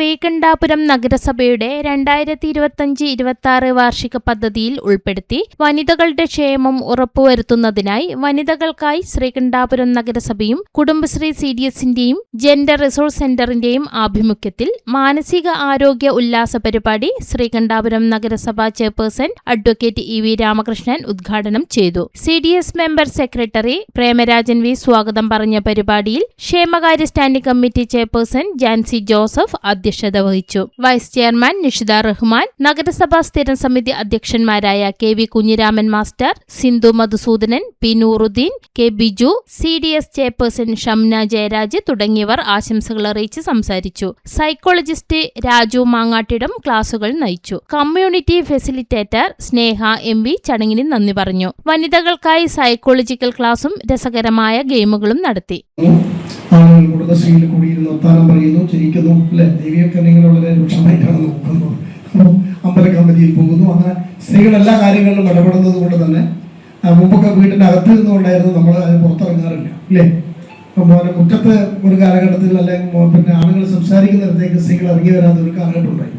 ശ്രീകണ്ഠാപുരം നഗരസഭയുടെ 2025-26 വാർഷിക പദ്ധതിയിൽ ഉൾപ്പെടുത്തി വനിതകളുടെ ക്ഷേമം ഉറപ്പുവരുത്തുന്നതിനായി വനിതകൾക്കായി ശ്രീകണ്ഠാപുരം നഗരസഭയും കുടുംബശ്രീ CDSന്റെയും ജെൻഡർ റിസോഴ്സ് സെന്ററിന്റെയും ആഭിമുഖ്യത്തിൽ മാനസിക ആരോഗ്യ ഉല്ലാസ പരിപാടി ശ്രീകണ്ഠാപുരം നഗരസഭാ ചെയർപേഴ്സൺ അഡ്വക്കേറ്റ് EV രാമകൃഷ്ണൻ ഉദ്ഘാടനം ചെയ്തു. CDS member secretary Premarajan V സ്വാഗതം പറഞ്ഞ പരിപാടിയിൽ ക്ഷേമകാര്യ standing committee chairperson Jancy Joseph അധ്യക്ഷത വഹിച്ചു. വൈസ് ചെയർമാൻ നിഷിത റഹ്മാൻ, നഗരസഭാ സ്ഥിരം സമിതി അധ്യക്ഷന്മാരായ KV Kunhiraman master, Sindhu Madhusoodanan, P Nooruddeen, K Biju, CDS chairperson Shamna Jayaraj തുടങ്ങിയവർ ആശംസകൾ അറിയിച്ച് സംസാരിച്ചു. സൈക്കോളജിസ്റ്റ് രാജു മാങ്ങാട്ടിടം ക്ലാസുകൾ നയിച്ചു. കമ്മ്യൂണിറ്റി ഫെസിലിറ്റേറ്റർ സ്നേഹ MV ചടങ്ങിന് നന്ദി പറഞ്ഞു. വനിതകൾക്കായി സൈക്കോളജിക്കൽ ക്ലാസും രസകരമായ ഗെയിമുകളും നടത്തി. ആളുകൾ കുടുംബശ്രീയിൽ കൂടിയിരുന്ന് വർത്താനം പറയുന്നു, ചിരിക്കുന്നു, അല്ലെ? ദേവിയൊക്കെ നിങ്ങൾ വളരെ രൂക്ഷമായിട്ടാണ് നോക്കുന്നത്. അമ്പല കമ്മിറ്റിയിൽ പോകുന്നു. അങ്ങനെ സ്ത്രീകൾ എല്ലാ കാര്യങ്ങളിലും ഇടപെടുന്നത് കൊണ്ട് തന്നെ മുമ്പൊക്കെ വീടിന്റെ അകത്ത് നിന്നുകൊണ്ടായിരുന്നു, നമ്മൾ അത് പുറത്തിറങ്ങാറില്ല, അല്ലേ? അതുപോലെ മുറ്റത്ത് ഒരു കാലഘട്ടത്തിൽ അല്ലെങ്കിൽ ആണുങ്ങൾ സംസാരിക്കുന്നിടത്തേക്ക് സ്ത്രീകൾ ഇറങ്ങി വരാത്ത ഒരു കാലഘട്ടം ഉണ്ടായി.